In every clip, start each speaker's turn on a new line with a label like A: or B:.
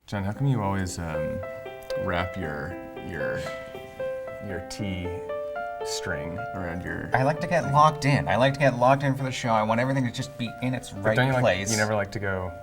A: John, how come you always wrap your T string around your...
B: I like to get locked in. I like to get locked in for the show. I want everything to just be in its right place.
A: You never like to go,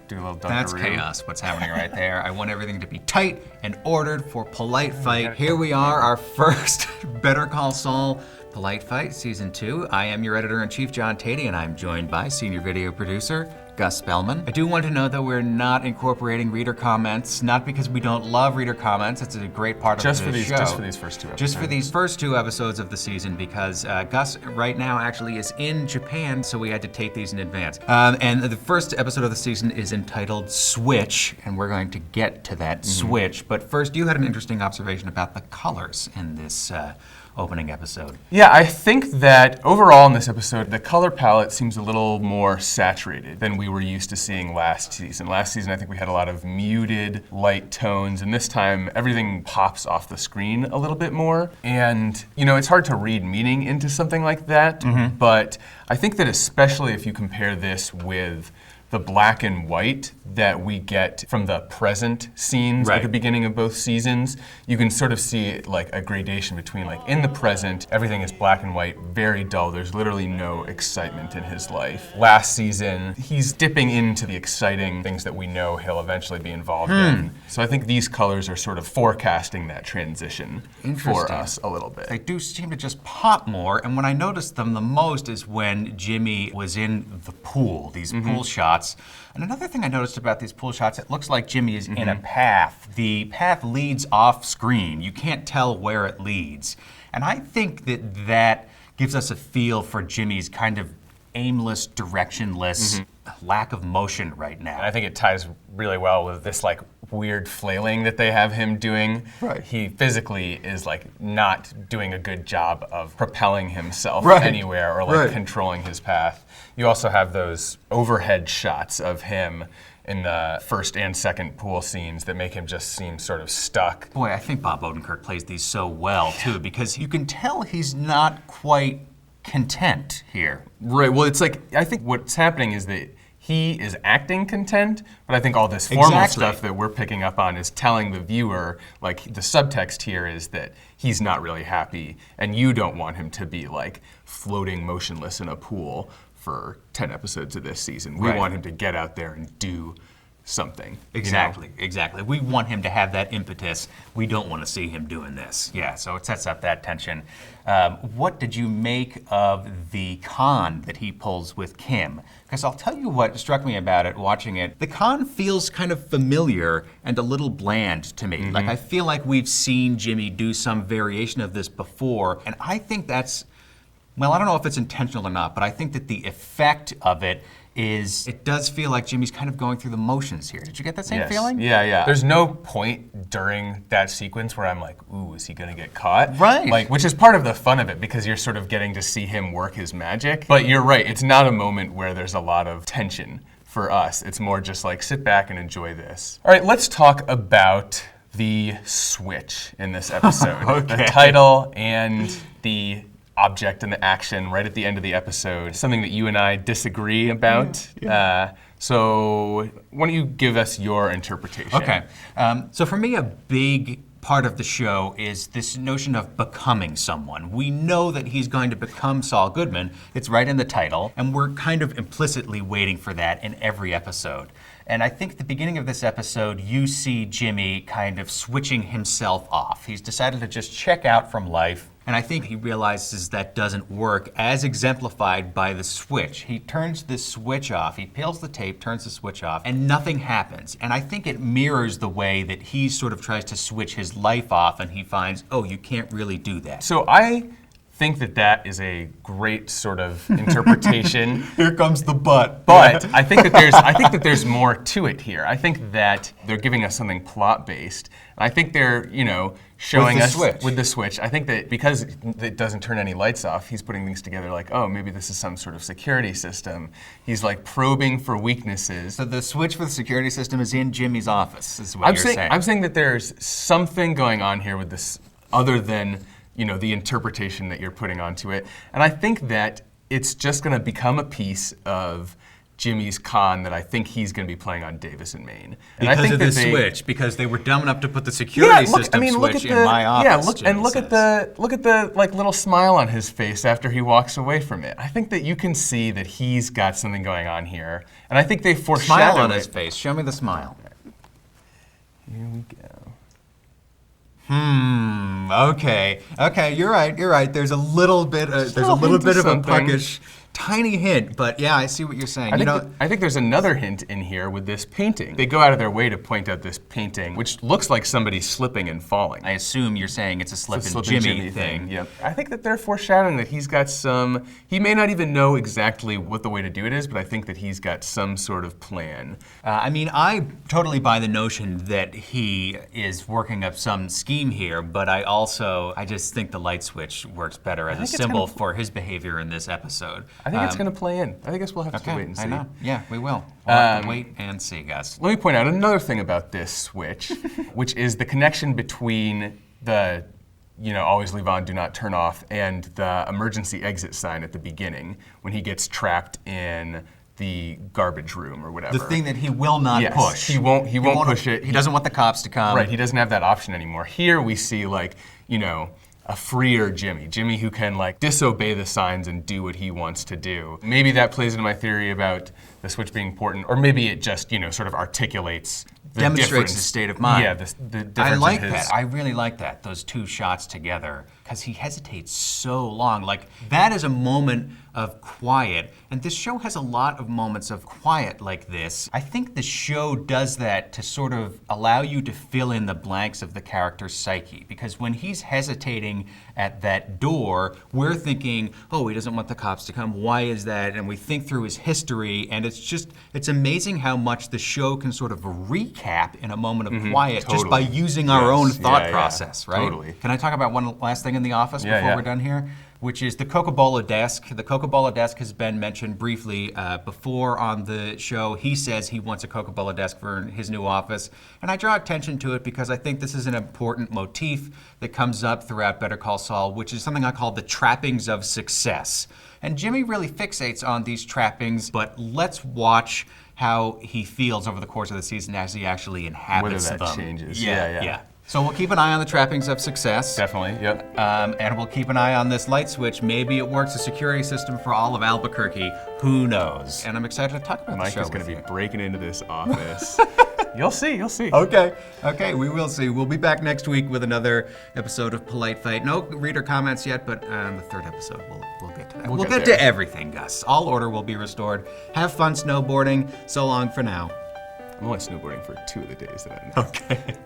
A: do a little dunkaroo?
B: That's chaos, what's happening right there. I want everything to be tight and ordered for Polite Fight. Here we are, our first Better Call Saul Polite Fight, Season 2. I am your editor-in-chief, John Teti, and I'm joined by senior video producer, Gus Spelman. I do want to note that we're not incorporating reader comments, not because we don't love reader comments. It's a great part of the show.
A: Just for these first two episodes.
B: Just for these first two episodes of the season, because Gus right now actually is in Japan, so we had to tape these in advance. And the first episode of the season is entitled Switch, and we're going to get to that switch. But first, you had an interesting observation about the colors in this opening episode.
A: Yeah, I think that overall in this episode, the color palette seems a little more saturated than we were used to seeing last season. Last season, I think we had a lot of muted light tones, and this time everything pops off the screen a little bit more. And, you know, it's hard to read meaning into something like that, but I think that especially if you compare this with the black and white that we get from the present scenes at the beginning of both seasons, you can sort of see like a gradation between like in the present, everything is black and white, very dull. There's literally no excitement in his life. Last season, he's dipping into the exciting things that we know he'll eventually be involved in. So I think these colors are sort of forecasting that transition for us a little bit.
B: They do seem to just pop more, and when I noticed them the most is when Jimmy was in the pool, these pool shots. And another thing I noticed about these pool shots, it looks like Jimmy is in a path. The path leads off screen. You can't tell where it leads. And I think that that gives us a feel for Jimmy's kind of aimless, directionless lack of motion right now.
A: And I think it ties really well with this like weird flailing that they have him doing.
B: Right.
A: He physically is like not doing a good job of propelling himself anywhere or like controlling his path. You also have those overhead shots of him in the first and second pool scenes that make him just seem sort of stuck.
B: Boy, I think Bob Odenkirk plays these so well too, because you can tell he's not quite content here.
A: Right, well it's like, I think what's happening is that he is acting content, but I think all this formal stuff that we're picking up on is telling the viewer, like the subtext here is that he's not really happy and you don't want him to be like floating motionless in a pool for 10 episodes of this season. We want him to get out there and do something.
B: Exactly, exactly. We want him to have that impetus. We don't want to see him doing this. Yeah, so it sets up that tension. What did you make of the con that he pulls with Kim? Because I'll tell you what struck me about it, watching it. The con feels kind of familiar and a little bland to me. Like I feel like we've seen Jimmy do some variation of this before, and I think that's, well, I don't know if it's intentional or not, but I think that the effect of it is, it does feel like Jimmy's kind of going through the motions here. Did you get that same feeling?
A: Yeah, yeah. There's no point during that sequence where I'm like, ooh, is he gonna get caught?
B: Right.
A: Like, which is part of the fun of it because you're sort of getting to see him work his magic. But you're right, it's not a moment where there's a lot of tension for us. It's more just like, sit back and enjoy this. All right, let's talk about the switch in this episode. The title and the object and the action right at the end of the episode, something that you and I disagree about. So why don't you give us your interpretation?
B: Okay, so for me a big part of the show is this notion of becoming someone. We know that he's going to become Saul Goodman. It's right in the title, and we're kind of implicitly waiting for that in every episode. And I think at the beginning of this episode, you see Jimmy kind of switching himself off. He's decided to just check out from life. And I think he realizes that doesn't work, as exemplified by the switch. He turns this switch off, he peels the tape, turns the switch off, and nothing happens. And I think it mirrors the way that he sort of tries to switch his life off, and he finds, oh, you can't really do that.
A: So I think that that is a great sort of interpretation.
B: Here comes the but.
A: But I think that there's more to it here. I think that they're giving us something plot-based. I think they're, you know, showing us with the switch. I think that because it doesn't turn any lights off, he's putting things together like, oh, maybe this is some sort of security system. He's like probing for weaknesses.
B: So the switch for the security system is in Jimmy's office, is what you're saying.
A: I'm saying that there's something going on here with this other than, you know, the interpretation that you're putting onto it. And I think that it's just gonna become a piece of Jimmy's con that I think he's going to be playing on Davis and Maine. And
B: Because
A: I think
B: of
A: that
B: the
A: they,
B: switch, because they were dumb enough to put the security system switch in my office.
A: Yeah, look at the like little smile on his face after he walks away from it. I think that you can see that he's got something going on here, and I think they foreshadow
B: Smile on
A: it.
B: his face. Show me the smile.
A: Here we go.
B: Okay. You're right. There's a little bit. There's a little bit of a puckish, tiny hint. But yeah, I see what you're saying.
A: I think there's another hint in here with this painting. They go out of their way to point out this painting, which looks like somebody slipping and falling.
B: I assume you're saying it's a Slippin Jimmy thing.
A: Yep. I think that they're foreshadowing that he's got some. He may not even know exactly what the way to do it is, but I think that he's got some sort of plan.
B: I totally buy the notion that he is working up some scheme here, but I just think the light switch works better as a symbol for his behavior in this episode.
A: I think it's going to play in. I guess we'll have to wait and see.
B: I know. Yeah, we will. We'll have to wait and see, Gus.
A: Let me point out another thing about this switch, which is the connection between the, always leave on, do not turn off, and the emergency exit sign at the beginning when he gets trapped in the garbage room or whatever.
B: The thing that he will not push.
A: He won't push it.
B: He doesn't want the cops to come.
A: Right, he doesn't have that option anymore. Here we see a freer Jimmy who can disobey the signs and do what he wants to do. Maybe that plays into my theory about the switch being important, or maybe it just, sort of articulates
B: demonstrates his state of mind.
A: Yeah, the difference.
B: I like that. I really like that, those two shots together, because he hesitates so long. That is a moment of quiet, and this show has a lot of moments of quiet like this. I think the show does that to sort of allow you to fill in the blanks of the character's psyche, because when he's hesitating at that door, we're thinking, oh, he doesn't want the cops to come. Why is that? And we think through his history, and it's amazing how much the show can sort of recap in a moment of quiet just by using our own thought process, right?
A: Totally.
B: Can I talk about one last thing in the office before we're done here? Which is the Coca-Cola desk. The Coca-Cola desk has been mentioned briefly before on the show. He says he wants a Coca-Cola desk for his new office. And I draw attention to it because I think this is an important motif that comes up throughout Better Call Saul, which is something I call the trappings of success. And Jimmy really fixates on these trappings, but let's watch how he feels over the course of the season as he actually inhabits them.
A: Whether that changes.
B: Yeah. So we'll keep an eye on the trappings of success.
A: Definitely, yep.
B: And we'll keep an eye on this light switch. Maybe it works a security system for all of Albuquerque. Who knows? And I'm excited to talk about the show.
A: Mike is going to be breaking into this office. You'll see.
B: Okay, we will see. We'll be back next week with another episode of Polite Fight. No reader comments yet, but the third episode, we'll get to that. We'll get to everything, Gus. All order will be restored. Have fun snowboarding. So long for now.
A: I'm only snowboarding for 2 of the days that I'm there.
B: Okay.